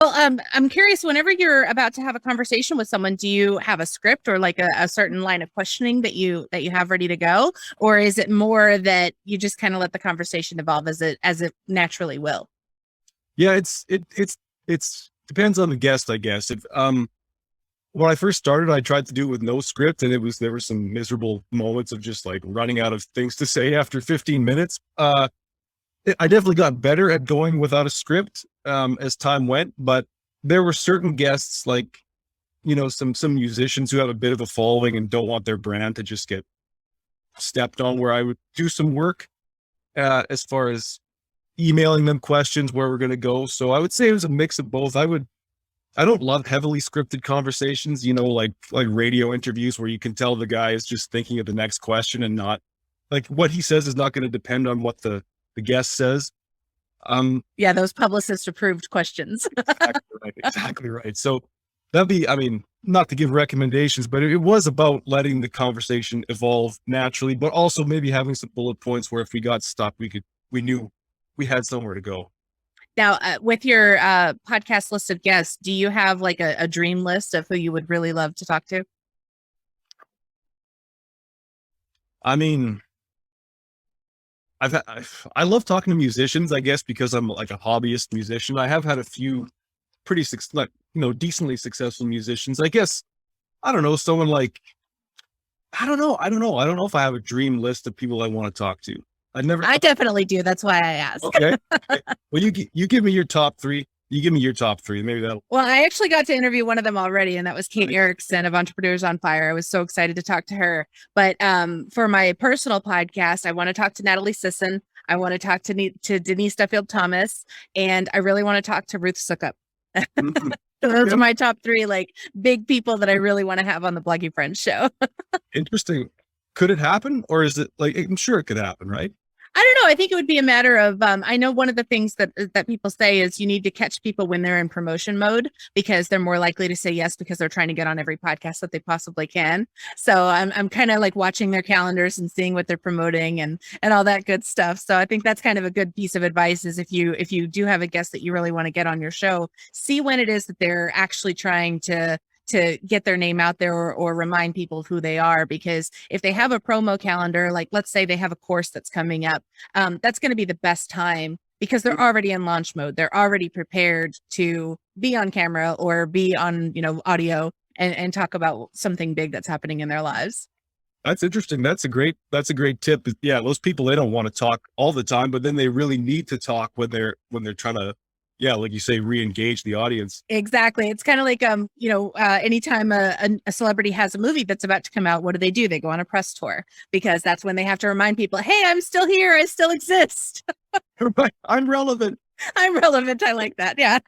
Well, I'm curious, whenever you're about to have a conversation with someone, do you have a script or like a certain line of questioning that you have ready to go? Or is it more that you just kind of let the conversation evolve as it naturally will? Yeah, it's depends on the guest, I guess. If when I first started, I tried to do it with no script, and there were some miserable moments of just like running out of things to say after 15 minutes. I definitely got better at going without a script as time went, but there were certain guests like, some musicians who have a bit of a following and don't want their brand to just get stepped on, where I would do some work as far as emailing them questions where we're going to go. So I would say it was a mix of both. I don't love heavily scripted conversations, like radio interviews where you can tell the guy is just thinking of the next question and not like what he says is not going to depend on what the guest says. Yeah, those publicist approved questions. Exactly right. Exactly right. So I mean, not to give recommendations, but it was about letting the conversation evolve naturally, but also maybe having some bullet points where if we got stuck, we knew we had somewhere to go. Now, with your podcast list of guests, do you have like a dream list of who you would really love to talk to? I mean, I love talking to musicians, I guess, because I'm like a hobbyist musician. I have had a few like, decently successful musicians. I guess, I don't know, someone like, I don't know if I have a dream list of people I want to talk to. I definitely do. That's why I asked. Okay. Well, you give me your top three. You give me your top three. Maybe that'll. Well, I actually got to interview one of them already, and that was Kate Erickson of Entrepreneurs on Fire. I was so excited to talk to her. But for my personal podcast, I want to talk to Natalie Sisson. I want to talk to Denise Duffield Thomas, and I really want to talk to Ruth Sukup. Those are my top three, like big people that I really want to have on the Bloggy Friends show. Interesting. Could it happen, or is it like I'm sure it could happen, right? I don't know. I think it would be a matter of, I know one of the things that people say is you need to catch people when they're in promotion mode because they're more likely to say yes because they're trying to get on every podcast that they possibly can. So I'm kind of like watching their calendars and seeing what they're promoting and all that good stuff. So I think that's kind of a good piece of advice is if you do have a guest that you really want to get on your show, see when it is that they're actually trying to get their name out there or remind people of who they are. Because if they have a promo calendar, like let's say they have a course that's coming up, that's going to be the best time because they're already in launch mode. They're already prepared to be on camera or be on, audio and talk about something big that's happening in their lives. That's interesting. That's a great tip. Yeah. Those people, they don't want to talk all the time, but then they really need to talk when they're trying to, yeah, like you say, re-engage the audience. Exactly. It's kind of like, anytime a celebrity has a movie that's about to come out, what do? They go on a press tour because that's when they have to remind people, hey, I'm still here. I still exist. Right. I'm relevant. I'm relevant. I like that. Yeah.